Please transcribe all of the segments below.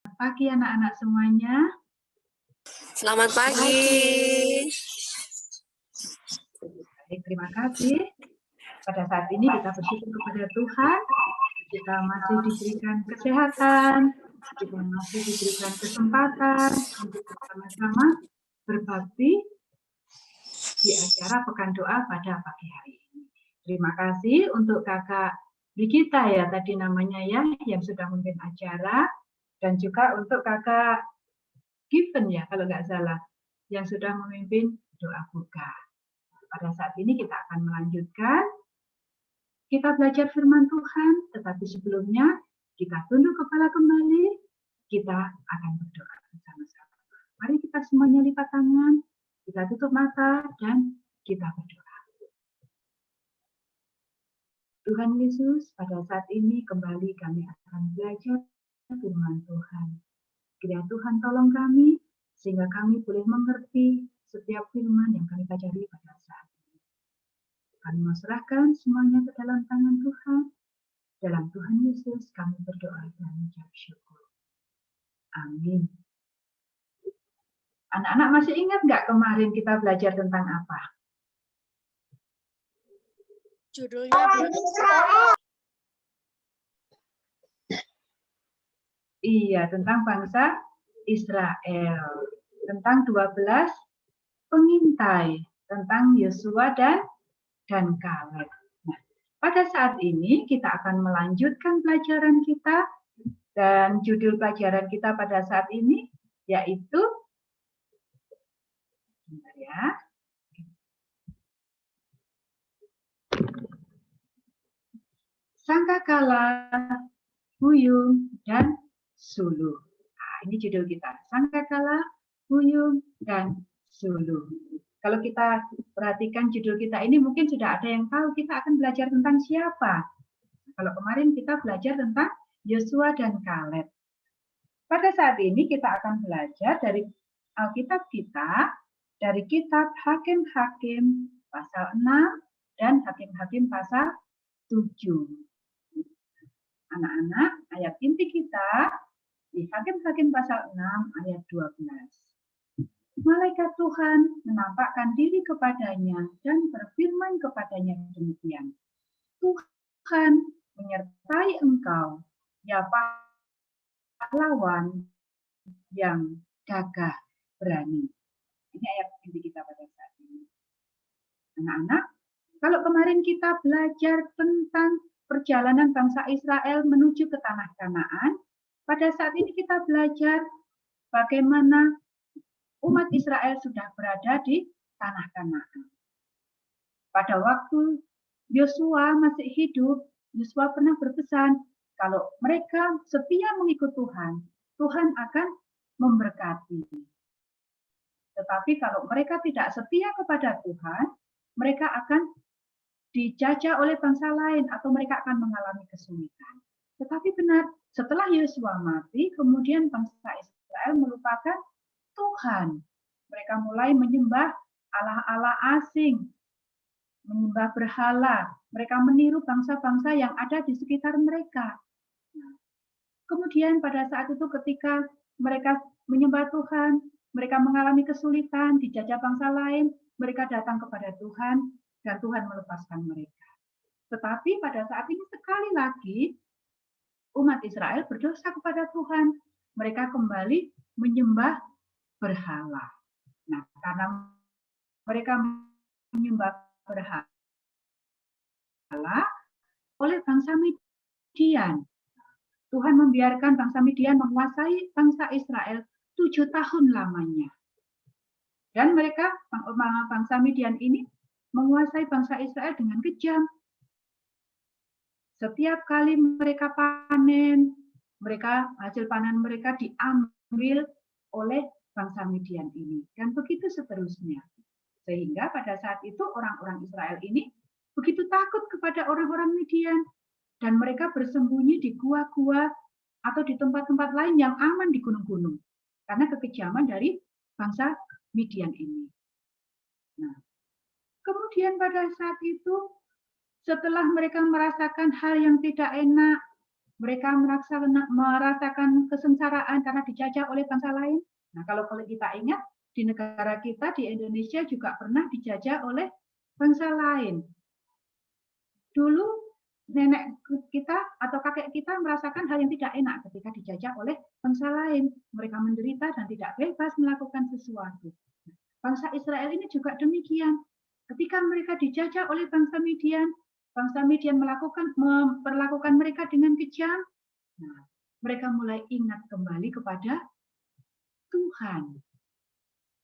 Pagi anak-anak semuanya. Selamat pagi. Baik, terima kasih. Pada saat ini kita bersyukur kepada Tuhan. Kita masih diberikan kesehatan, kita masih diberikan kesempatan untuk bersama-sama berbakti di acara Pekan Doa pada pagi hari ini. Terima kasih untuk Kakak Brigita ya tadi namanya ya, yang sudah memimpin acara, dan juga untuk Kakak Given ya kalau nggak salah, yang sudah memimpin doa buka. Pada saat ini kita akan melanjutkan, kita belajar firman Tuhan, tetapi sebelumnya kita tunduk kepala kembali, kita akan berdoa bersama-sama. Mari kita semuanya lipat tangan, kita tutup mata, dan kita berdoa. Tuhan Yesus, pada saat ini kembali kami akan belajar firman Tuhan. Kiranya Tuhan tolong kami, sehingga kami boleh mengerti setiap firman yang kami pelajari pada saat ini. Kami mau serahkan semuanya ke dalam tangan Tuhan. Dalam Tuhan Yesus kami berdoa dan mengucap syukur. Amin. Anak-anak masih ingat nggak kemarin kita belajar tentang apa? Judulnya Iya, tentang bangsa Israel. Tentang 12 pengintai, tentang Yosua dan Kaleb. Nah, pada saat ini kita akan melanjutkan pelajaran kita, dan judul pelajaran kita pada saat ini yaitu bentar ya. Sangkakala, Buyung, dan Suluh. Nah, ini judul kita. Sangkakala, Buyung, dan Suluh. Kalau kita perhatikan judul kita ini mungkin sudah ada yang tahu kita akan belajar tentang siapa. Kalau kemarin kita belajar tentang Yosua dan Kaleb. Pada saat ini kita akan belajar dari Alkitab kita, dari kitab Hakim-Hakim pasal 6 dan Hakim-Hakim pasal 7. Anak-anak, ayat inti kita di Hakim-Hakim pasal 6 ayat 12. Malaikat Tuhan menampakkan diri kepadanya dan berfirman kepadanya demikian. Tuhan menyertai engkau, ya pahlawan yang gagah berani. Ini ayat inti kita pada saat ini. Anak-anak, kalau kemarin kita belajar tentang perjalanan bangsa Israel menuju ke tanah Kanaan, pada saat ini kita belajar bagaimana umat Israel sudah berada di tanah Kanaan. Pada waktu Yosua masih hidup, Yosua pernah berpesan, kalau mereka setia mengikut Tuhan, Tuhan akan memberkati. Tetapi kalau mereka tidak setia kepada Tuhan, mereka akan dijajah oleh bangsa lain atau mereka akan mengalami kesulitan. Tetapi benar, setelah Yosua mati, kemudian bangsa Israel melupakan Tuhan. Mereka mulai menyembah allah-allah asing, menyembah berhala. Mereka meniru bangsa-bangsa yang ada di sekitar mereka. Kemudian pada saat itu ketika mereka menyembah Tuhan, mereka mengalami kesulitan, dijajah bangsa lain, mereka datang kepada Tuhan, dan Tuhan melepaskan mereka. Tetapi pada saat ini sekali lagi, umat Israel berdosa kepada Tuhan. Mereka kembali menyembah berhala. Nah, karena mereka menyembah berhala oleh bangsa Midian. Tuhan membiarkan bangsa Midian menguasai bangsa Israel 7 tahun lamanya. Dan mereka, bangsa Midian ini, menguasai bangsa Israel dengan kejam. Setiap kali mereka panen, hasil panen mereka diambil oleh bangsa Midian ini. Dan begitu seterusnya. Sehingga pada saat itu orang-orang Israel ini begitu takut kepada orang-orang Midian. Dan mereka bersembunyi di gua-gua atau di tempat-tempat lain yang aman di gunung-gunung. Karena kekejaman dari bangsa Midian ini. Nah, kemudian pada saat itu, setelah mereka merasakan hal yang tidak enak, Mereka merasakan kesengsaraan karena dijajah oleh bangsa lain. Nah, kalau kita ingat, di negara kita, di Indonesia juga pernah dijajah oleh bangsa lain. Dulu nenek kita atau kakek kita merasakan hal yang tidak enak ketika dijajah oleh bangsa lain. Mereka menderita dan tidak bebas melakukan sesuatu. Bangsa Israel ini juga demikian. Ketika mereka dijajah oleh bangsa Midian memperlakukan mereka dengan kejam. Nah, mereka mulai ingat kembali kepada Tuhan.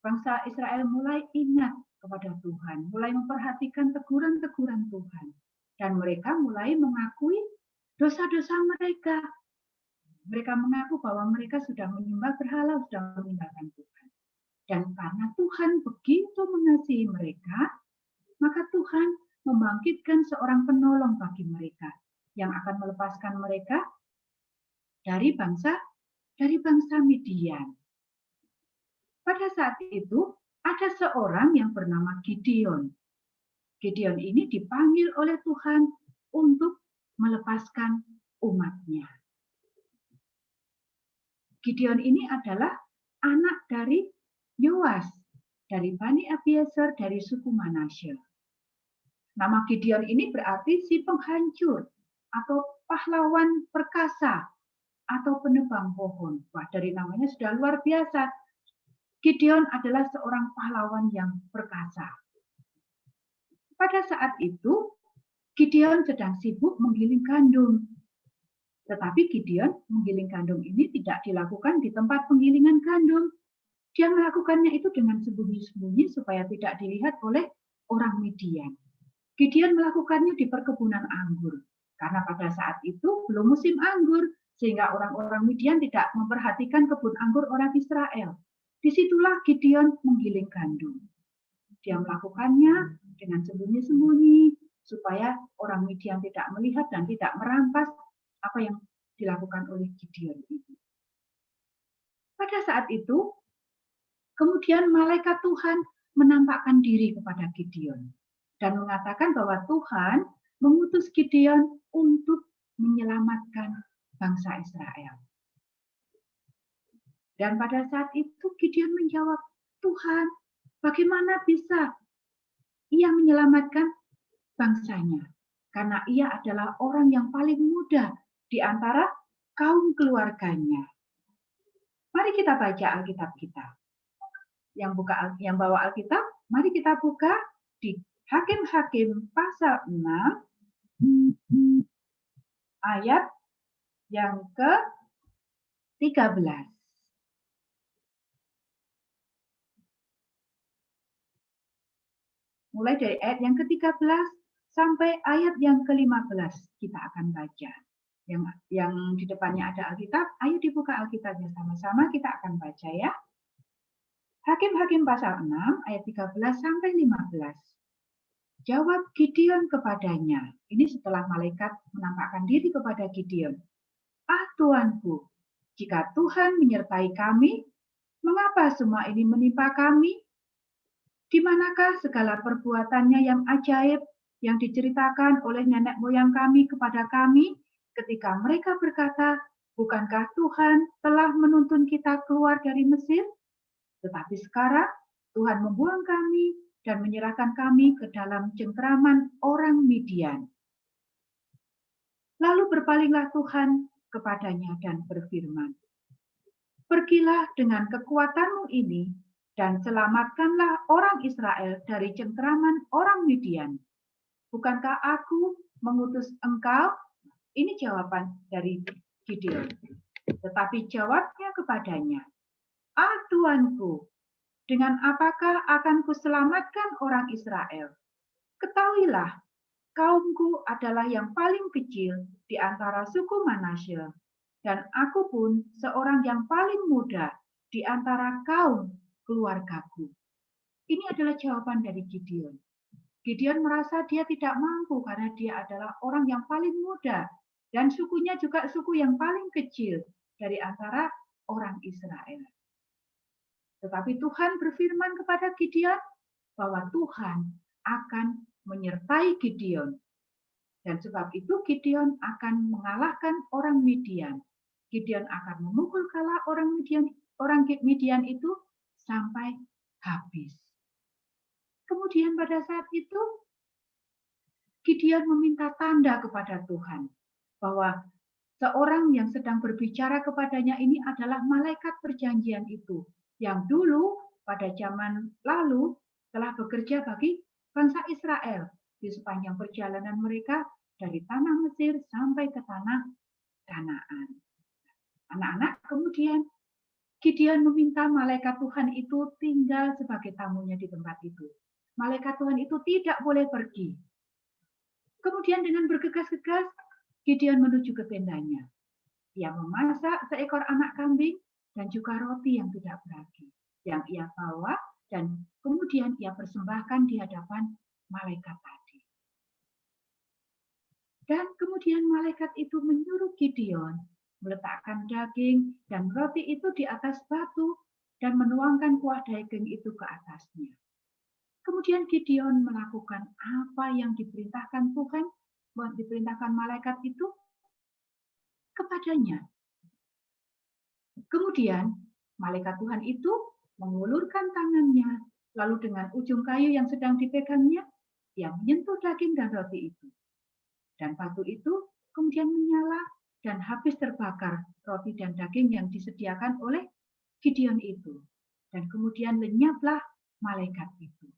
Bangsa Israel mulai ingat kepada Tuhan, mulai memperhatikan teguran-teguran Tuhan. Dan mereka mulai mengakui dosa-dosa mereka. Mereka mengaku bahwa mereka sudah menyembah berhala, sudah meninggalkan Tuhan. Dan karena Tuhan begitu mengasihi mereka, maka Tuhan membangkitkan seorang penolong bagi mereka yang akan melepaskan mereka dari bangsa Midian. Pada saat itu ada seorang yang bernama Gideon. Gideon ini dipanggil oleh Tuhan untuk melepaskan umatnya. Gideon ini adalah anak dari Yoas, dari Bani Abiezer, dari suku Manasye. Nama Gideon ini berarti si penghancur atau pahlawan perkasa atau penebang pohon. Wah, dari namanya sudah luar biasa. Gideon adalah seorang pahlawan yang perkasa. Pada saat itu, Gideon sedang sibuk menggiling gandum. Tetapi Gideon menggiling gandum ini tidak dilakukan di tempat penggilingan gandum. Dia melakukannya itu dengan sembunyi-sembunyi supaya tidak dilihat oleh orang Midian. Gideon melakukannya di perkebunan anggur. Karena pada saat itu belum musim anggur, sehingga orang-orang Midian tidak memperhatikan kebun anggur orang Israel. Disitulah Gideon menggiling gandum. Dia melakukannya dengan sembunyi-sembunyi, supaya orang Midian tidak melihat dan tidak merampas apa yang dilakukan oleh Gideon itu. Pada saat itu, kemudian malaikat Tuhan menampakkan diri kepada Gideon dan mengatakan bahwa Tuhan mengutus Gideon untuk menyelamatkan bangsa Israel. Dan pada saat itu Gideon menjawab, Tuhan, bagaimana bisa ia menyelamatkan bangsanya? Karena ia adalah orang yang paling muda di antara kaum keluarganya. Mari kita baca Alkitab kita. Yang bawa Alkitab, mari kita buka di Hakim-Hakim pasal 6 ayat yang ke-13. Mulai dari ayat yang ke-13 sampai ayat yang ke-15 kita akan baca. Yang di depannya ada Alkitab, ayo dibuka Alkitabnya sama-sama, kita akan baca ya. Hakim-Hakim pasal 6 ayat 13 sampai 15. Jawab Gideon kepadanya. Ini setelah malaikat menampakkan diri kepada Gideon. Ah Tuanku, jika Tuhan menyertai kami, mengapa semua ini menimpa kami? Di manakah segala perbuatannya yang ajaib yang diceritakan oleh nenek moyang kami kepada kami ketika mereka berkata, bukankah Tuhan telah menuntun kita keluar dari Mesir? Tetapi sekarang Tuhan membuang kami dan menyerahkan kami ke dalam cengkeraman orang Midian. Lalu berpalinglah Tuhan kepadanya dan berfirman, pergilah dengan kekuatanmu ini dan selamatkanlah orang Israel dari cengkeraman orang Midian. Bukankah aku mengutus engkau? Ini jawaban dari Gideon. Tetapi jawabnya kepadanya, ah Tuanku, dengan apakah akan kuselamatkan orang Israel? Ketahuilah, kaumku adalah yang paling kecil di antara suku Manasye, dan aku pun seorang yang paling muda di antara kaum keluargaku. Ini adalah jawaban dari Gideon. Gideon merasa dia tidak mampu karena dia adalah orang yang paling muda, dan sukunya juga suku yang paling kecil dari antara orang Israel. Tetapi Tuhan berfirman kepada Gideon bahwa Tuhan akan menyertai Gideon. Dan sebab itu Gideon akan mengalahkan orang Midian. Gideon akan memukul kalah orang Midian itu sampai habis. Kemudian pada saat itu Gideon meminta tanda kepada Tuhan bahwa seorang yang sedang berbicara kepadanya ini adalah malaikat perjanjian itu, yang dulu pada zaman lalu telah bekerja bagi bangsa Israel di sepanjang perjalanan mereka dari tanah Mesir sampai ke tanah Kanaan. Anak-anak, kemudian Gideon meminta malaikat Tuhan itu tinggal sebagai tamunya di tempat itu. Malaikat Tuhan itu tidak boleh pergi. Kemudian dengan bergegas-gegas, Gideon menuju ke tendanya. Ia memasak seekor anak kambing dan juga roti yang tidak beragi yang ia bawa, dan kemudian ia persembahkan di hadapan malaikat tadi. Dan kemudian malaikat itu menyuruh Gideon meletakkan daging dan roti itu di atas batu dan menuangkan kuah daging itu ke atasnya. Kemudian Gideon melakukan apa yang diperintahkan Tuhan, diperintahkan malaikat itu kepadanya. Kemudian malaikat Tuhan itu mengulurkan tangannya, lalu dengan ujung kayu yang sedang dipegangnya, ia menyentuh daging dan roti itu. Dan batu itu kemudian menyala dan habis terbakar roti dan daging yang disediakan oleh Gideon itu. Dan kemudian lenyaplah malaikat itu.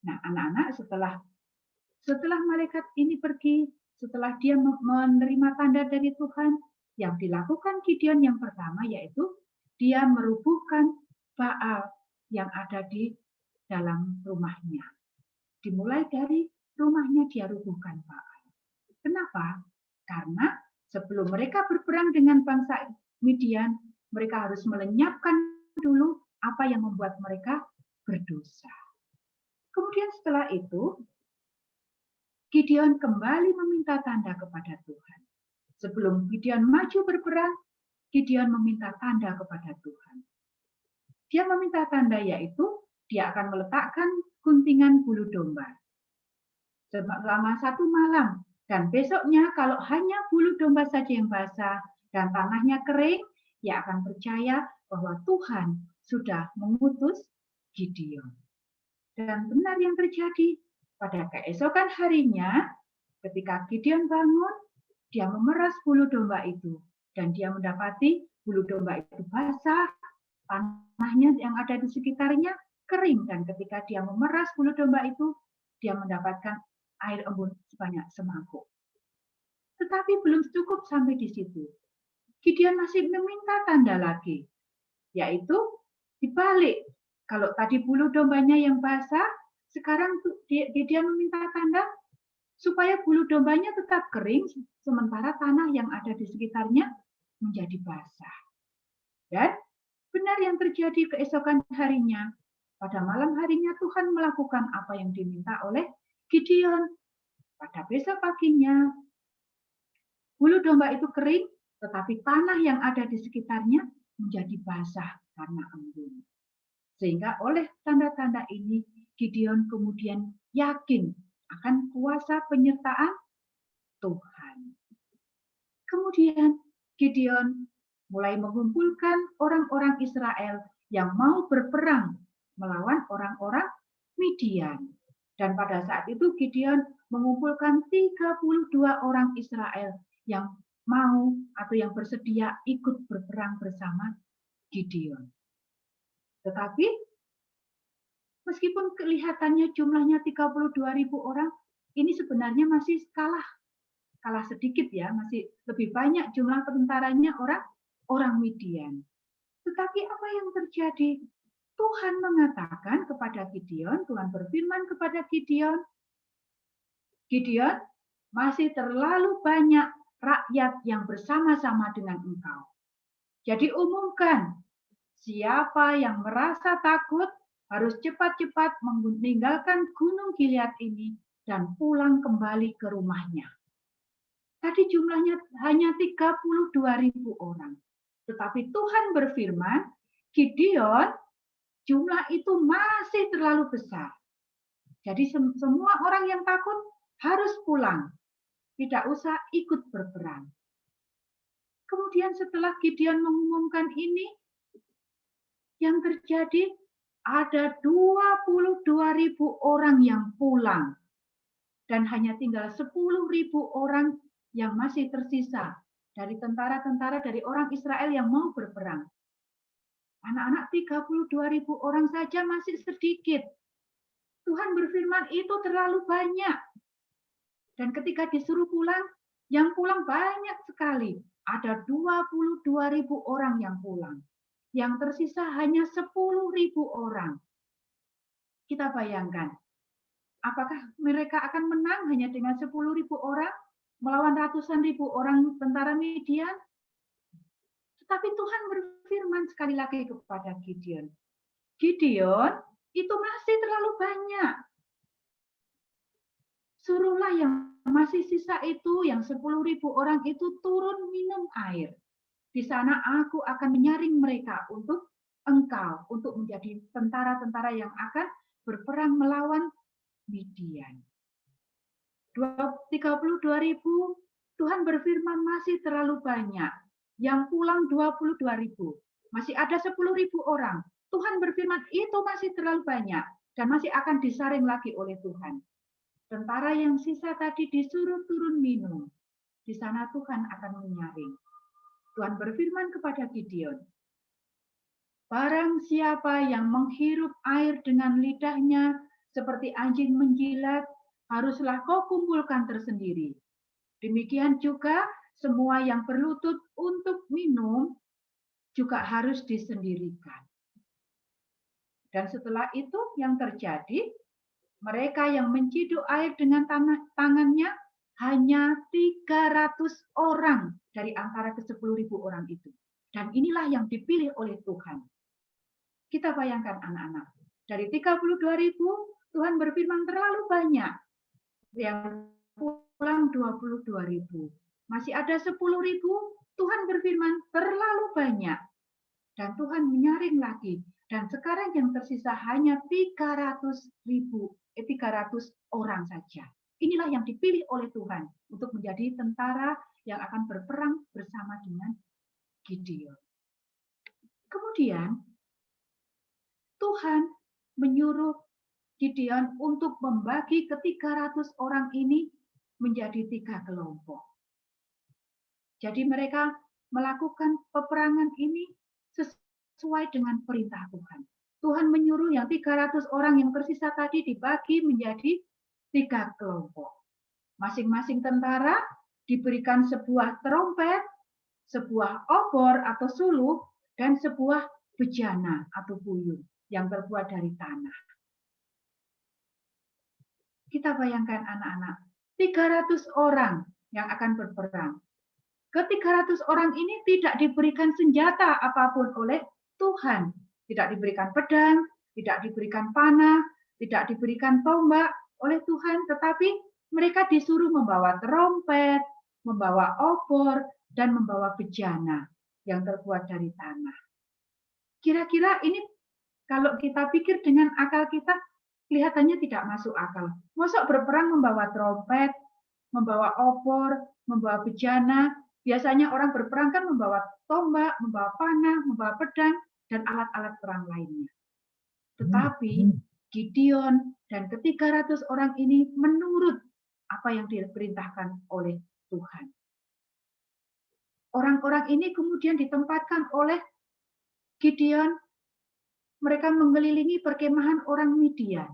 Nah, anak-anak, setelah malaikat ini pergi, setelah dia menerima tanda dari Tuhan, yang dilakukan Gideon yang pertama yaitu dia merubuhkan Baal yang ada di dalam rumahnya. Dimulai dari rumahnya dia rubuhkan Baal. Kenapa? Karena sebelum mereka berperang dengan bangsa Midian, mereka harus melenyapkan dulu apa yang membuat mereka berdosa. Kemudian setelah itu, Gideon kembali meminta tanda kepada Tuhan. Sebelum Gideon maju berperang, Gideon meminta tanda kepada Tuhan. Dia meminta tanda yaitu dia akan meletakkan guntingan bulu domba selama 1 malam. Dan besoknya kalau hanya bulu domba saja yang basah dan tanahnya kering, ia akan percaya bahwa Tuhan sudah mengutus Gideon. Dan benar yang terjadi, pada keesokan harinya, ketika Gideon bangun, dia memeras bulu domba itu. Dan dia mendapati bulu domba itu basah, tanahnya yang ada di sekitarnya kering. Dan ketika dia memeras bulu domba itu, dia mendapatkan air embun sebanyak semangkuk. Tetapi belum cukup sampai di situ. Gideon masih meminta tanda lagi, yaitu dibalik. Kalau tadi bulu dombanya yang basah, sekarang dia meminta tanda supaya bulu dombanya tetap kering, sementara tanah yang ada di sekitarnya menjadi basah. Dan benar yang terjadi keesokan harinya. Pada malam harinya Tuhan melakukan apa yang diminta oleh Gideon. Pada besok paginya, bulu domba itu kering, tetapi tanah yang ada di sekitarnya menjadi basah karena embun. Sehingga oleh tanda-tanda ini, Gideon kemudian yakin akan kuasa penyertaan Tuhan. Kemudian Gideon mulai mengumpulkan orang-orang Israel yang mau berperang melawan orang-orang Midian. Dan pada saat itu Gideon mengumpulkan 32 orang Israel yang mau atau yang bersedia ikut berperang bersama Gideon. Tetapi meskipun kelihatannya jumlahnya 32.000 orang, ini sebenarnya masih kalah sedikit ya, masih lebih banyak jumlah tentaranya orang Midian. Tetapi apa yang terjadi? Tuhan mengatakan kepada Gideon, Tuhan berfirman kepada Gideon, Gideon, masih terlalu banyak rakyat yang bersama-sama dengan engkau. Jadi umumkan, siapa yang merasa takut harus cepat-cepat meninggalkan Gunung Gilead ini dan pulang kembali ke rumahnya. Tadi jumlahnya hanya 32.000 orang. Tetapi Tuhan berfirman, Gideon, jumlah itu masih terlalu besar. Jadi semua orang yang takut harus pulang. tidak usah ikut berperang. Kemudian setelah Gideon mengumumkan ini, yang terjadi ada 22.000 orang yang pulang dan hanya tinggal 10.000 orang yang masih tersisa dari tentara-tentara dari orang Israel yang mau berperang. Anak-anak 32.000 orang saja masih sedikit. Tuhan berfirman itu terlalu banyak. Dan ketika disuruh pulang, yang pulang banyak sekali. Ada 22.000 orang yang pulang. Yang tersisa hanya 10.000 orang. Kita bayangkan, apakah mereka akan menang hanya dengan 10.000 orang melawan ratusan ribu orang tentara Midian? Tetapi Tuhan berfirman sekali lagi kepada Gideon. Gideon, itu masih terlalu banyak. Suruhlah yang masih sisa itu, yang 10.000 orang itu turun minum air. Di sana aku akan menyaring mereka untuk engkau, untuk menjadi tentara-tentara yang akan berperang melawan Midian. 32.000, Tuhan berfirman masih terlalu banyak. Yang pulang 22.000. Masih ada 10.000 orang. Tuhan berfirman itu masih terlalu banyak dan masih akan disaring lagi oleh Tuhan. Tentara yang sisa tadi disuruh turun minum. Di sana Tuhan akan menyaring. Tuhan berfirman kepada Gideon, barang siapa yang menghirup air dengan lidahnya seperti anjing menjilat, haruslah kau kumpulkan tersendiri. Demikian juga semua yang berlutut untuk minum juga harus disendirikan. Dan setelah itu yang terjadi, mereka yang menciduk air dengan tangannya hanya 300 orang dari antara ke 10.000 orang itu. Dan inilah yang dipilih oleh Tuhan. Kita bayangkan anak-anak. Dari 32.000, Tuhan berfirman terlalu banyak. Yang pulang 22.000. Masih ada 10.000, Tuhan berfirman terlalu banyak. Dan Tuhan menyaring lagi. Dan sekarang yang tersisa hanya 300 orang saja. Inilah yang dipilih oleh Tuhan untuk menjadi tentara yang akan berperang bersama dengan Gideon. Kemudian Tuhan menyuruh Gideon untuk membagi ke 300 orang ini menjadi 3 kelompok. Jadi mereka melakukan peperangan ini sesuai dengan perintah Tuhan. Tuhan menyuruh yang 300 orang yang tersisa tadi dibagi menjadi 3 kelompok. Masing-masing tentara diberikan sebuah trompet, sebuah obor atau suluh, dan sebuah bejana atau buyut yang terbuat dari tanah. Kita bayangkan anak-anak, 300 orang yang akan berperang. Ke 300 orang ini tidak diberikan senjata apapun oleh Tuhan. Tidak diberikan pedang, tidak diberikan panah, tidak diberikan tombak oleh Tuhan, tetapi mereka disuruh membawa trompet, membawa obor, dan membawa bejana yang terbuat dari tanah. Kira-kira ini kalau kita pikir dengan akal kita, kelihatannya tidak masuk akal. Masa berperang membawa trompet, membawa obor, membawa bejana. Biasanya orang berperang kan membawa tombak, membawa panah, membawa pedang, dan alat-alat perang lainnya. Tetapi Gideon dan ke-300 orang ini menurut apa yang diperintahkan oleh Tuhan. Orang-orang ini kemudian ditempatkan oleh Gideon, mereka mengelilingi perkemahan orang Midian.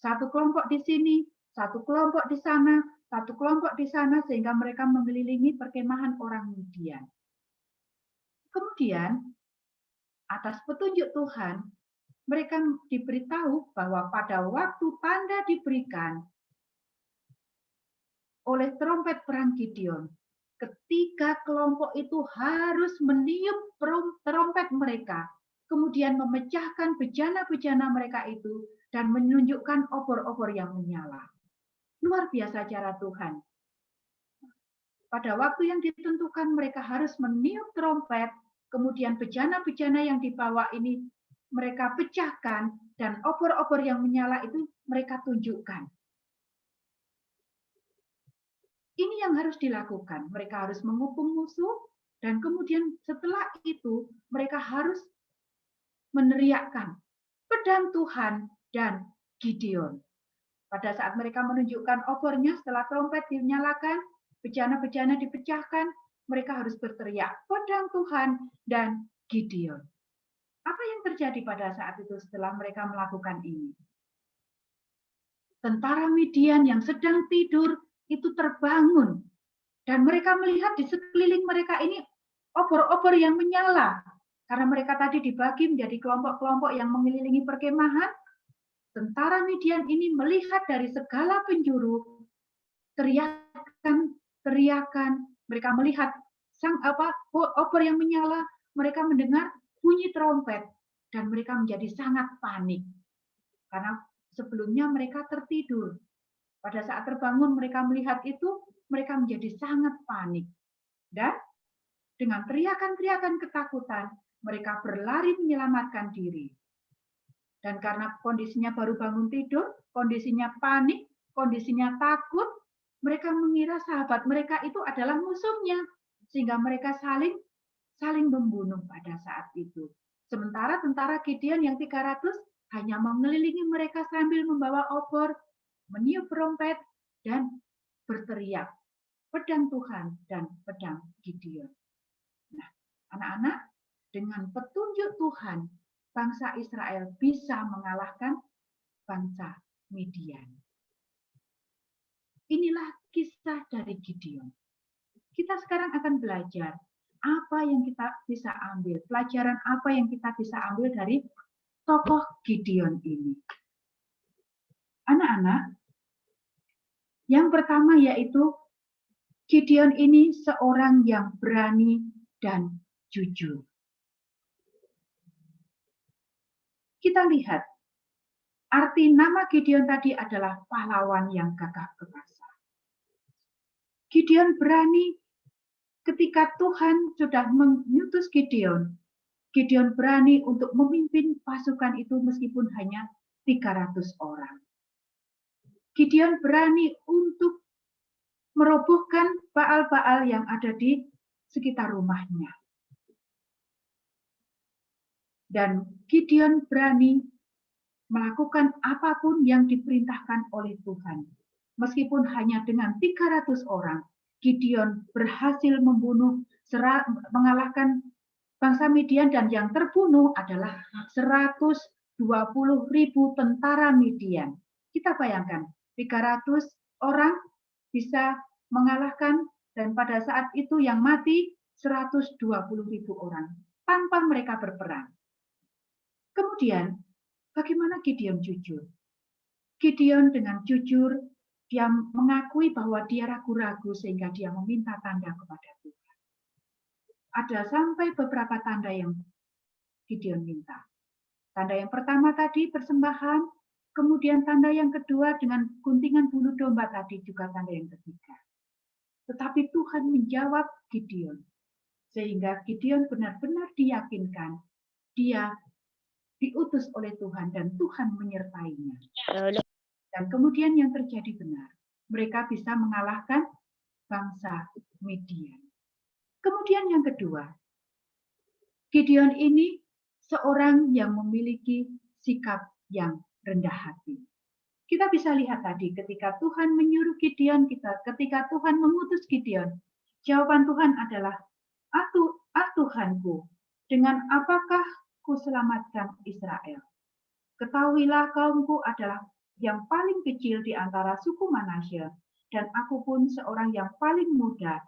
Satu kelompok di sini, satu kelompok di sana, satu kelompok di sana, sehingga mereka mengelilingi perkemahan orang Midian. Kemudian, atas petunjuk Tuhan, mereka diberitahu bahwa pada waktu tanda diberikan oleh trompet perang Gideon, ketiga kelompok itu harus meniup trompet mereka, kemudian memecahkan bejana-bejana mereka itu, dan menunjukkan obor-obor yang menyala. Luar biasa cara Tuhan. Pada waktu yang ditentukan mereka harus meniup trompet, kemudian bejana-bejana yang dibawa ini mereka pecahkan, dan obor-obor yang menyala itu mereka tunjukkan. Ini yang harus dilakukan. Mereka harus menghukum musuh, dan kemudian setelah itu mereka harus meneriakkan pedang Tuhan dan Gideon. Pada saat mereka menunjukkan obornya, setelah trompet dinyalakan, bejana-bejana dipecahkan, mereka harus berteriak, pedang Tuhan dan Gideon. Apa yang terjadi pada saat itu setelah mereka melakukan ini? Tentara Midian yang sedang tidur itu terbangun. Dan mereka melihat di sekeliling mereka ini obor-obor yang menyala. Karena mereka tadi dibagi menjadi kelompok-kelompok yang mengelilingi perkemahan. Tentara Midian ini melihat dari segala penjuru, teriakan, mereka melihat obor yang menyala, mereka mendengar bunyi trompet, dan mereka menjadi sangat panik. Karena sebelumnya mereka tertidur. Pada saat terbangun mereka melihat itu, mereka menjadi sangat panik. Dan dengan teriakan-teriakan ketakutan, mereka berlari menyelamatkan diri. Dan karena kondisinya baru bangun tidur, kondisinya panik, kondisinya takut, mereka mengira sahabat mereka itu adalah musuhnya. Sehingga mereka saling membunuh pada saat itu. Sementara tentara Gideon yang 300 hanya mengelilingi mereka sambil membawa obor, meniup trompet, dan berteriak, pedang Tuhan dan pedang Gideon. Nah, anak-anak, dengan petunjuk Tuhan, bangsa Israel bisa mengalahkan bangsa Midian. Inilah kisah dari Gideon. Kita sekarang akan belajar apa yang kita bisa ambil, pelajaran apa yang kita bisa ambil dari tokoh Gideon ini. Anak-anak, yang pertama yaitu Gideon ini seorang yang berani dan jujur. Kita lihat, arti nama Gideon tadi adalah pahlawan yang gagah perkasa. Gideon berani ketika Tuhan sudah mengutus Gideon. Gideon berani untuk memimpin pasukan itu meskipun hanya 300 orang. Gideon berani untuk merobohkan baal-baal yang ada di sekitar rumahnya. Dan Gideon berani melakukan apapun yang diperintahkan oleh Tuhan. Meskipun hanya dengan 300 orang, Gideon berhasil mengalahkan bangsa Midian, dan yang terbunuh adalah 120.000 tentara Midian. Kita bayangkan, 300 orang bisa mengalahkan, dan pada saat itu yang mati 120.000 orang tanpa mereka berperang. Kemudian, bagaimana Gideon jujur? Gideon dengan jujur, dia mengakui bahwa dia ragu-ragu sehingga dia meminta tanda kepada Tuhan. Ada sampai beberapa tanda yang Gideon minta. Tanda yang pertama tadi persembahan, kemudian tanda yang kedua dengan guntingan bulu domba tadi, juga tanda yang ketiga. Tetapi Tuhan menjawab Gideon, sehingga Gideon benar-benar diyakinkan dia diutus oleh Tuhan dan Tuhan menyertainya. Dan kemudian yang terjadi benar, mereka bisa mengalahkan bangsa Midian. Kemudian yang kedua, Gideon ini seorang yang memiliki sikap yang rendah hati. Kita bisa lihat tadi ketika Tuhan menyuruh Gideon, ketika Tuhan mengutus Gideon, jawaban Tuhan adalah, Tuhanku, dengan apakah kuselamatkan Israel? Ketahuilah kaumku adalah yang paling kecil di antara suku Manasye, dan aku pun seorang yang paling muda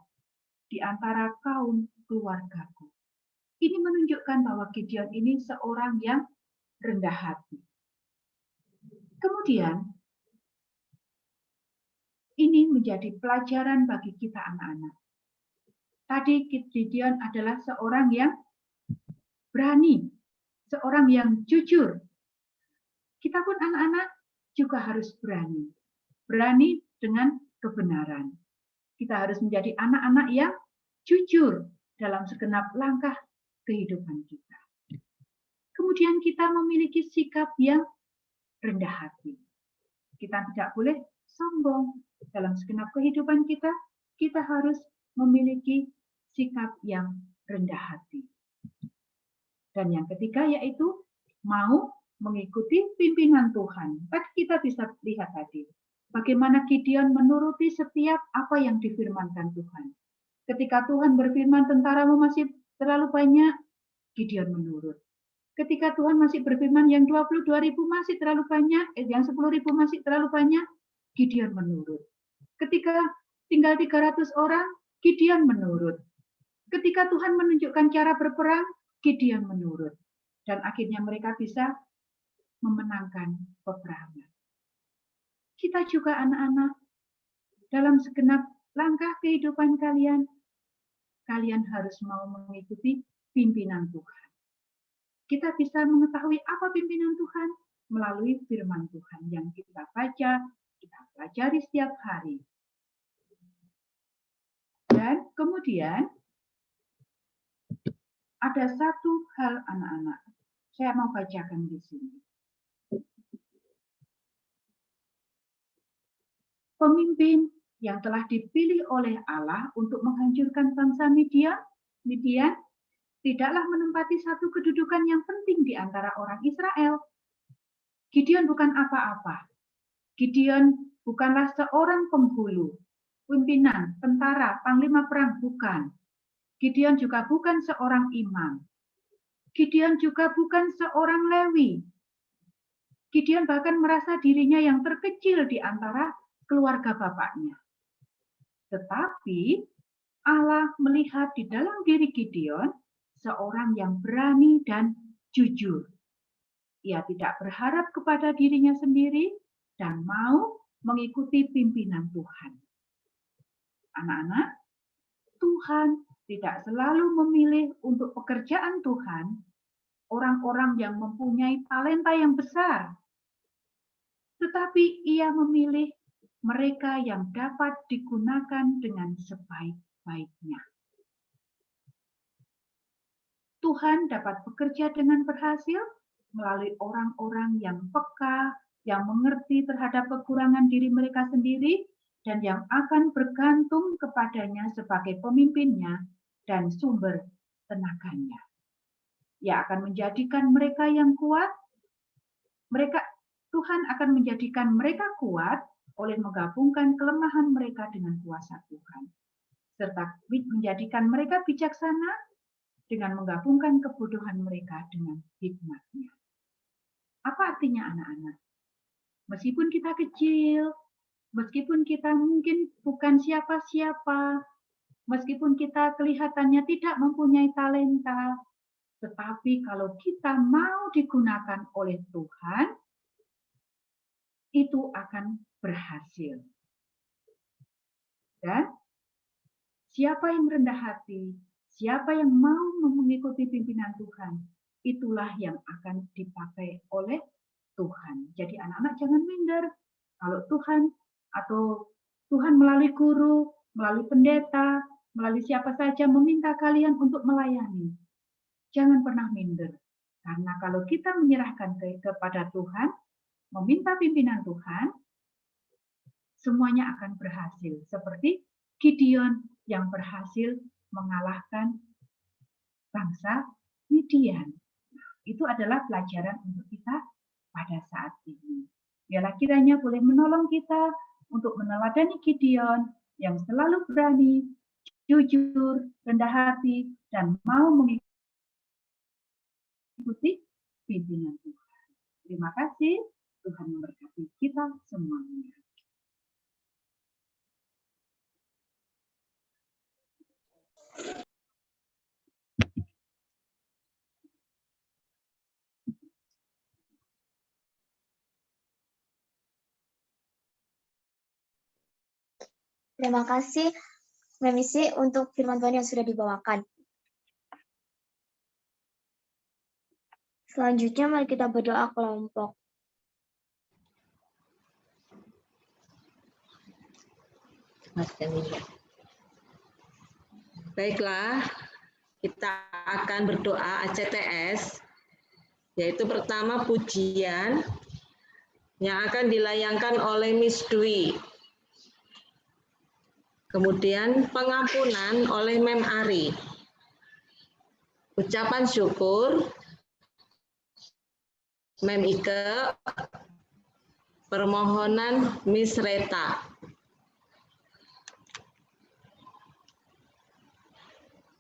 di antara kaum keluargaku. Ini menunjukkan bahwa Gideon ini seorang yang rendah hati. Kemudian, ini menjadi pelajaran bagi kita anak-anak. Tadi Gideon adalah seorang yang berani, seorang yang jujur. Kita pun anak-anak juga harus berani. Berani dengan kebenaran. Kita harus menjadi anak-anak yang jujur dalam segenap langkah kehidupan kita. Kemudian kita memiliki sikap yang rendah hati. Kita tidak boleh sombong dalam segenap kehidupan kita. kita harus memiliki sikap yang rendah hati. Dan yang ketiga yaitu mau mengikuti pimpinan Tuhan. Tadi kita bisa lihat tadi, bagaimana Gideon menuruti setiap apa yang difirmankan Tuhan. Ketika Tuhan berfirman tentaramu masih terlalu banyak, Gideon menurut. Ketika Tuhan masih berfirman yang 22.000 masih terlalu banyak, yang 10.000 masih terlalu banyak, Gideon menurut. Ketika tinggal 300 orang, Gideon menurut. Ketika Tuhan menunjukkan cara berperang, Gideon menurut. Dan akhirnya mereka bisa memenangkan peperangan. Kita juga anak-anak, dalam segenap langkah kehidupan kalian, kalian harus mau mengikuti pimpinan Tuhan. Kita bisa mengetahui apa pimpinan Tuhan melalui firman Tuhan yang kita baca, kita pelajari setiap hari. Dan kemudian ada satu hal anak-anak, saya mau bacakan di sini. Pemimpin yang telah dipilih oleh Allah untuk menghancurkan bangsa Midian tidaklah menempati satu kedudukan yang penting di antara orang Israel. Gideon bukan apa-apa. Gideon bukanlah seorang penghulu, pimpinan, tentara, panglima perang, bukan. Gideon juga bukan seorang imam. Gideon juga bukan seorang Lewi. Gideon bahkan merasa dirinya yang terkecil di antara keluarga bapaknya. Tetapi Allah melihat di dalam diri Gideon seorang yang berani dan jujur. Ia tidak berharap kepada dirinya sendiri dan mau mengikuti pimpinan Tuhan. Anak-anak, Tuhan tidak selalu memilih untuk pekerjaan Tuhan orang-orang yang mempunyai talenta yang besar. Tetapi ia memilih mereka yang dapat digunakan dengan sebaik-baiknya. Tuhan dapat bekerja dengan berhasil melalui orang-orang yang peka, yang mengerti terhadap kekurangan diri mereka sendiri, dan yang akan bergantung kepadanya sebagai pemimpinnya dan sumber tenaganya. Ia akan menjadikan mereka yang kuat, Tuhan akan menjadikan mereka kuat oleh menggabungkan kelemahan mereka dengan kuasa Tuhan, serta menjadikan mereka bijaksana dengan menggabungkan kebodohan mereka dengan hikmatnya. Apa artinya anak-anak? Meskipun kita kecil, meskipun kita mungkin bukan siapa-siapa, meskipun kita kelihatannya tidak mempunyai talenta, tetapi kalau kita mau digunakan oleh Tuhan, itu akan berhasil. Dan siapa yang rendah hati, siapa yang mau mengikuti pimpinan Tuhan, itulah yang akan dipakai oleh Tuhan. Jadi anak-anak jangan minder. Kalau Tuhan atau Tuhan melalui guru, melalui pendeta, melalui siapa saja meminta kalian untuk melayani, jangan pernah minder. Karena kalau kita menyerahkan kepada Tuhan, meminta pimpinan Tuhan, semuanya akan berhasil. Seperti Gideon yang berhasil mengalahkan bangsa Midian. Itu adalah pelajaran untuk kita pada saat ini. Biarlah kiranya boleh menolong kita untuk meneladani Gideon yang selalu berani, jujur, rendah hati, dan mau mengikuti pimpinan Tuhan. Terima kasih. Tuhan memberkati kita semuanya. Terima kasih, Memisi, untuk firman Tuhan yang sudah dibawakan. Selanjutnya, mari kita berdoa kelompok. Baiklah, kita akan berdoa ACTS, yaitu pertama pujian yang akan dilayangkan oleh Miss Dwi. Kemudian pengampunan oleh Mem Ari. Ucapan syukur Mem Ike. Permohonan Miss Reta.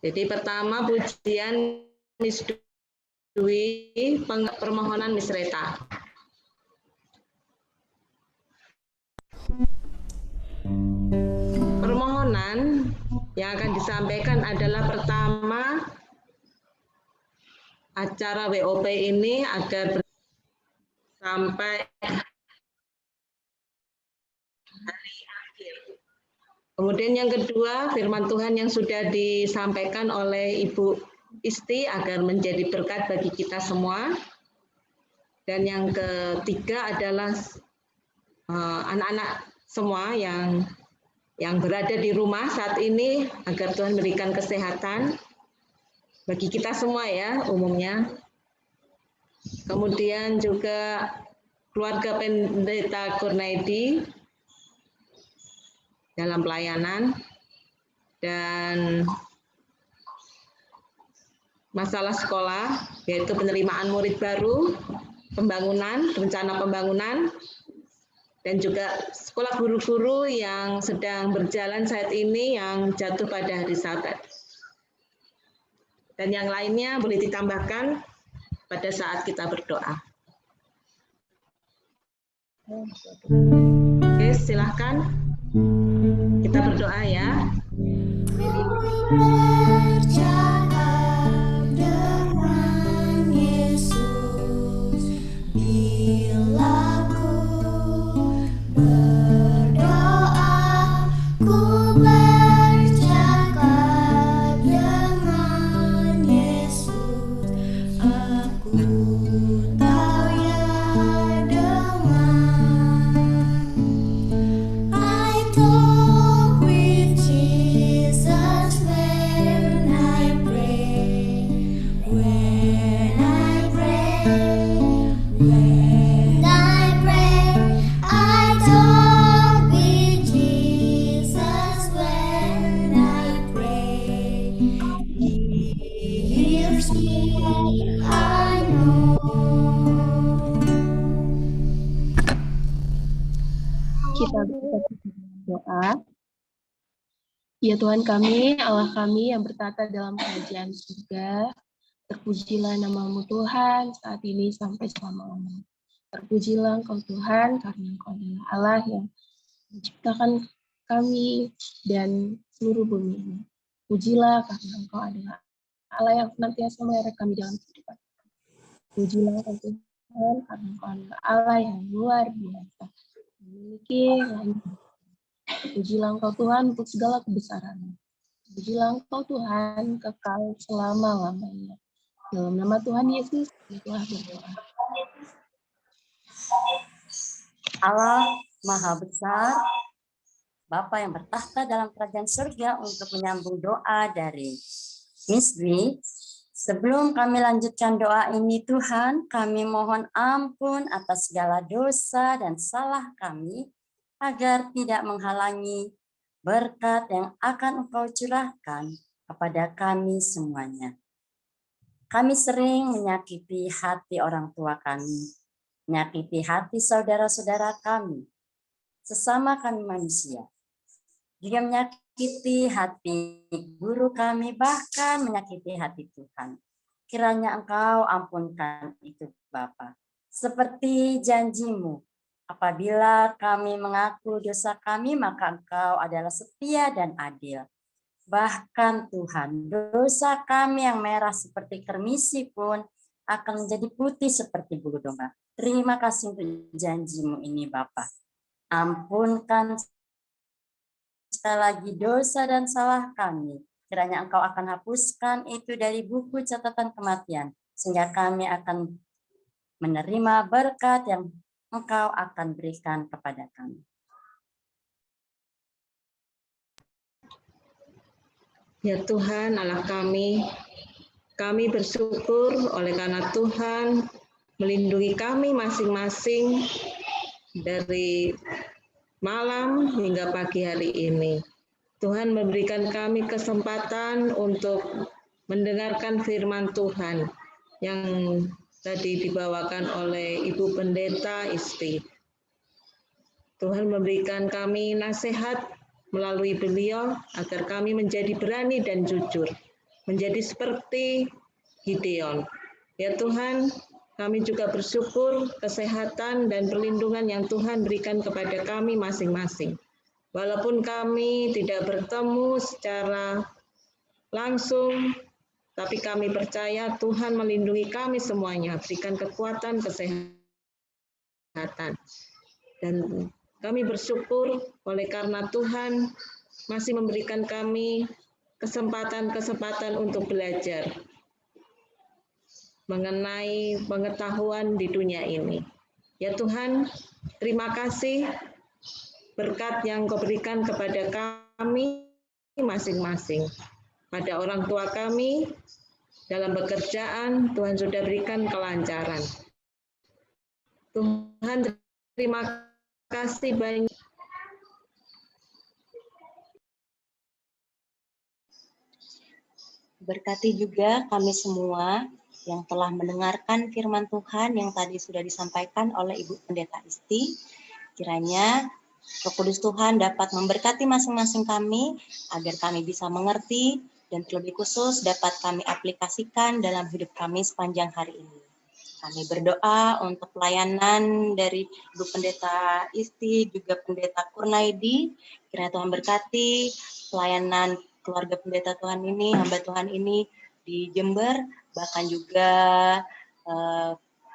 Jadi pertama pujian Miss Dwi, permohonan Miss Reta. Permohonan yang akan disampaikan adalah pertama, acara WOP ini agar sampai hari akhir. Kemudian yang kedua, firman Tuhan yang sudah disampaikan oleh Ibu Isti agar menjadi berkat bagi kita semua. Dan yang ketiga adalah anak-anak semua yang berada di rumah saat ini agar Tuhan berikan kesehatan bagi kita semua ya umumnya. Kemudian juga keluarga Pendeta Kurnaidi dalam pelayanan dan masalah sekolah yaitu penerimaan murid baru, pembangunan, rencana pembangunan, dan juga sekolah guru-guru yang sedang berjalan saat ini yang jatuh pada hari Sabat. Dan yang lainnya boleh ditambahkan pada saat kita berdoa. Oke, silahkan kita berdoa ya. Kita berdoa. Ya Tuhan kami, Allah kami yang bertata dalam kerajaan surga, terpujilah nama-Mu Tuhan saat ini sampai selama-lamanya. Terpujilah Engkau Tuhan karena Engkau adalah Allah yang menciptakan kami dan seluruh bumi ini. Pujilah karena Engkau adalah Allah yang senantiasa melihara kami dalam kehidupan. Pujilah Engkau Tuhan karena Engkau adalah Allah yang luar biasa, memiliki langit. Pujilah Engkau Tuhan untuk segala kebesaran-Mu. Pujilah Engkau Tuhan kekal selama-lamanya. Dalam nama Tuhan Yesus, kami telah berdoa. Allah Maha Besar, Bapa yang bertahta dalam kerajaan surga, untuk menyambung doa dari Miss Dwi. Sebelum kami lanjutkan doa ini, Tuhan, kami mohon ampun atas segala dosa dan salah kami, agar tidak menghalangi berkat yang akan Engkau curahkan kepada kami semuanya. Kami sering menyakiti hati orang tua kami, menyakiti hati saudara-saudara kami, sesama kami manusia. Juga menyakiti hati guru kami, bahkan menyakiti hati Tuhan. Kiranya Engkau ampunkan itu Bapa. Seperti janji-Mu, apabila kami mengaku dosa kami, maka Engkau adalah setia dan adil. Bahkan Tuhan, dosa kami yang merah seperti kermisi pun akan menjadi putih seperti bulu domba. Terima kasih untuk janji-Mu ini Bapa. Ampunkan sekali lagi dosa dan salah kami. Kiranya Engkau akan hapuskan itu dari buku catatan kematian, sehingga kami akan menerima berkat yang Engkau akan berikan kepada kami. Ya Tuhan Allah kami bersyukur oleh karena Tuhan melindungi kami masing-masing dari malam hingga pagi hari ini. Tuhan memberikan kami kesempatan untuk mendengarkan firman Tuhan yang tadi dibawakan oleh Ibu Pendeta Isti. Tuhan memberikan kami nasihat melalui beliau agar kami menjadi berani dan jujur, menjadi seperti Gideon. Ya Tuhan, kami juga bersyukur kesehatan dan perlindungan yang Tuhan berikan kepada kami masing-masing. Walaupun kami tidak bertemu secara langsung, tapi kami percaya Tuhan melindungi kami semuanya, berikan kekuatan, kesehatan. Dan kami bersyukur oleh karena Tuhan masih memberikan kami kesempatan-kesempatan untuk belajar mengenai pengetahuan di dunia ini. Ya Tuhan, terima kasih berkat yang Kau berikan kepada kami masing-masing. Pada orang tua kami, dalam pekerjaan, Tuhan sudah berikan kelancaran. Tuhan, terima kasih banyak. Berkati juga kami semua yang telah mendengarkan firman Tuhan yang tadi sudah disampaikan oleh Ibu Pendeta Isti. Kiranya Roh Kudus Tuhan dapat memberkati masing-masing kami agar kami bisa mengerti dan terlebih khusus dapat kami aplikasikan dalam hidup kami sepanjang hari ini. Kami berdoa untuk pelayanan dari Ibu Pendeta Isti, juga Pendeta Kurnaidi. Kiranya Tuhan berkati pelayanan keluarga pendeta Tuhan ini, hamba Tuhan ini di Jember, bahkan juga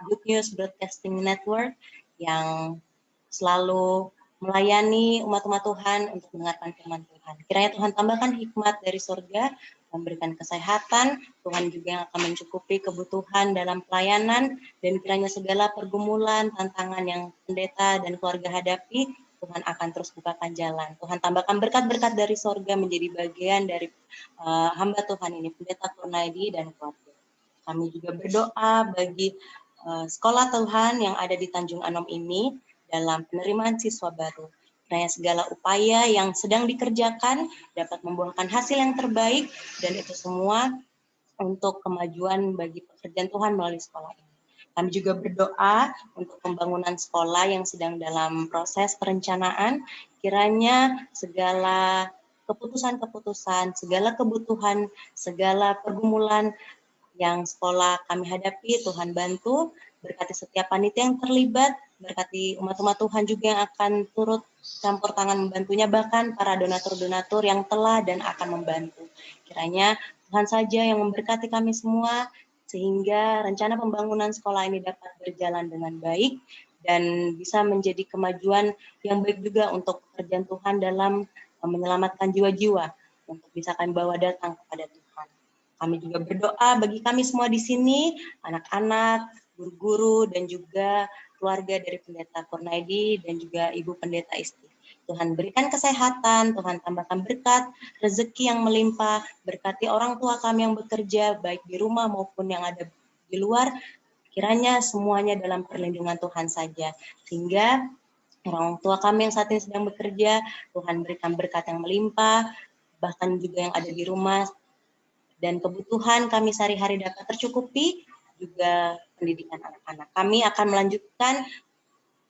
Good News Broadcasting Network yang selalu melayani umat-umat Tuhan untuk mendengarkan firman Tuhan. Kiranya Tuhan tambahkan hikmat dari surga, memberikan kesehatan, Tuhan juga yang akan mencukupi kebutuhan dalam pelayanan, dan kiranya segala pergumulan, tantangan yang pendeta dan keluarga hadapi, Tuhan akan terus bukakan jalan. Tuhan tambahkan berkat-berkat dari surga menjadi bagian dari hamba Tuhan ini, Pendeta Kurnaidi dan keluarga. Kami juga berdoa bagi sekolah Tuhan yang ada di Tanjung Anom ini, dalam penerimaan siswa baru. Kiranya segala upaya yang sedang dikerjakan dapat membuahkan hasil yang terbaik, dan itu semua untuk kemajuan bagi pekerjaan Tuhan melalui sekolah ini. Kami juga berdoa untuk pembangunan sekolah yang sedang dalam proses perencanaan. Kiranya segala keputusan-keputusan, segala kebutuhan, segala pergumulan yang sekolah kami hadapi, Tuhan bantu. Berkati setiap panitia yang terlibat, berkati umat-umat Tuhan juga yang akan turut campur tangan membantunya, bahkan para donatur-donatur yang telah dan akan membantu. Kiranya Tuhan saja yang memberkati kami semua, sehingga rencana pembangunan sekolah ini dapat berjalan dengan baik dan bisa menjadi kemajuan yang baik juga untuk pekerjaan Tuhan dalam menyelamatkan jiwa-jiwa untuk bisa kami bawa datang kepada Tuhan. Kami juga berdoa bagi kami semua di sini, anak-anak, guru-guru, dan juga keluarga dari Pendeta Kurnaidi dan juga Ibu Pendeta Isti. Tuhan berikan kesehatan, Tuhan tambahkan berkat, rezeki yang melimpah, berkati orang tua kami yang bekerja, baik di rumah maupun yang ada di luar, kiranya semuanya dalam perlindungan Tuhan saja. Sehingga orang tua kami yang saat ini sedang bekerja, Tuhan berikan berkat yang melimpah, bahkan juga yang ada di rumah, dan kebutuhan kami sehari-hari dapat tercukupi, juga pendidikan anak-anak. Kami akan melanjutkan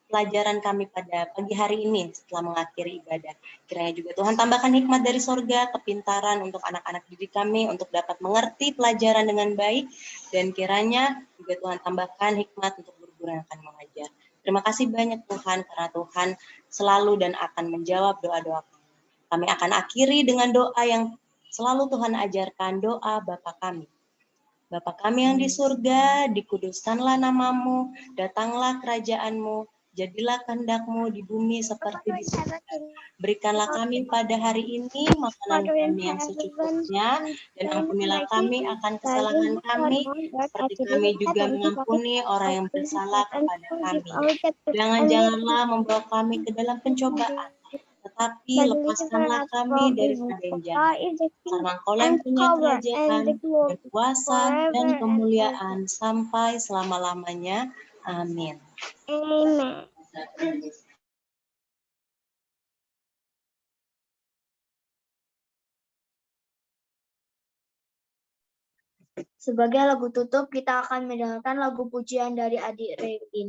pelajaran kami pada pagi hari ini setelah mengakhiri ibadah. Kiranya juga Tuhan tambahkan hikmat dari sorga, kepintaran untuk anak-anak didik kami untuk dapat mengerti pelajaran dengan baik, dan kiranya juga Tuhan tambahkan hikmat untuk guru-guru yang akan mengajar. Terima kasih banyak Tuhan, karena Tuhan selalu dan akan menjawab doa-doa kami. Kami akan akhiri dengan doa yang selalu Tuhan ajarkan, doa Bapa kami. Bapa kami yang di surga, dikuduskanlah namamu, datanglah kerajaanmu, jadilah kehendak-Mu di bumi seperti di surga. Berikanlah kami pada hari ini makanan kami yang secukupnya, dan ampunilah kami akan kesalahan kami, seperti kami juga mengampuni orang yang bersalah kepada kami. Janganlah membawa kami ke dalam pencobaan, tetapi lepaskanlah kami daripada yang jahat. Karena Engkau yang punya kerajaan, dan kuasa, dan kemuliaan sampai selama-lamanya. Amin. Amen. Sebagai lagu tutup, kita akan mendengarkan lagu pujian dari adik Regin.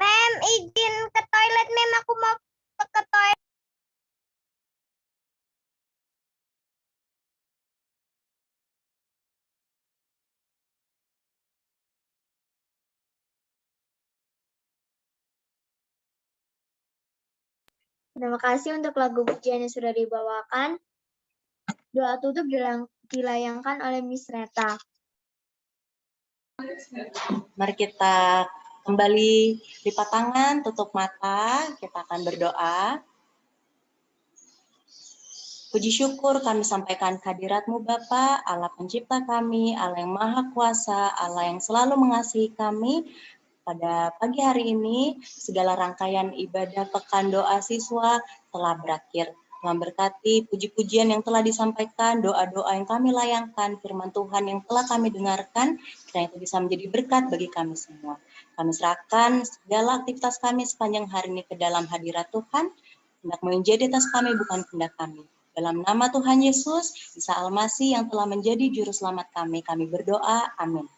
Mem, izin ke toilet, Mem. Aku mau ke toilet. Terima kasih untuk lagu pujian yang sudah dibawakan. Doa tutup dilayangkan oleh Miss Reta. Mari kita kembali lipat tangan, tutup mata, kita akan berdoa. Puji syukur kami sampaikan kehadirat-Mu Bapa, Allah pencipta kami, Allah yang maha kuasa, Allah yang selalu mengasihi kami. Pada pagi hari ini, segala rangkaian ibadah pekan doa siswa telah berakhir. Tuhan berkati puji-pujian yang telah disampaikan, doa-doa yang kami layangkan, firman Tuhan yang telah kami dengarkan, kiranya itu bisa menjadi berkat bagi kami semua. Kami serahkan segala aktivitas kami sepanjang hari ini ke dalam hadirat Tuhan, kehendak-Mu yang jadi atas kami, bukan kehendak kami. Dalam nama Tuhan Yesus, Isa Al-Masih yang telah menjadi juru selamat kami berdoa, amin.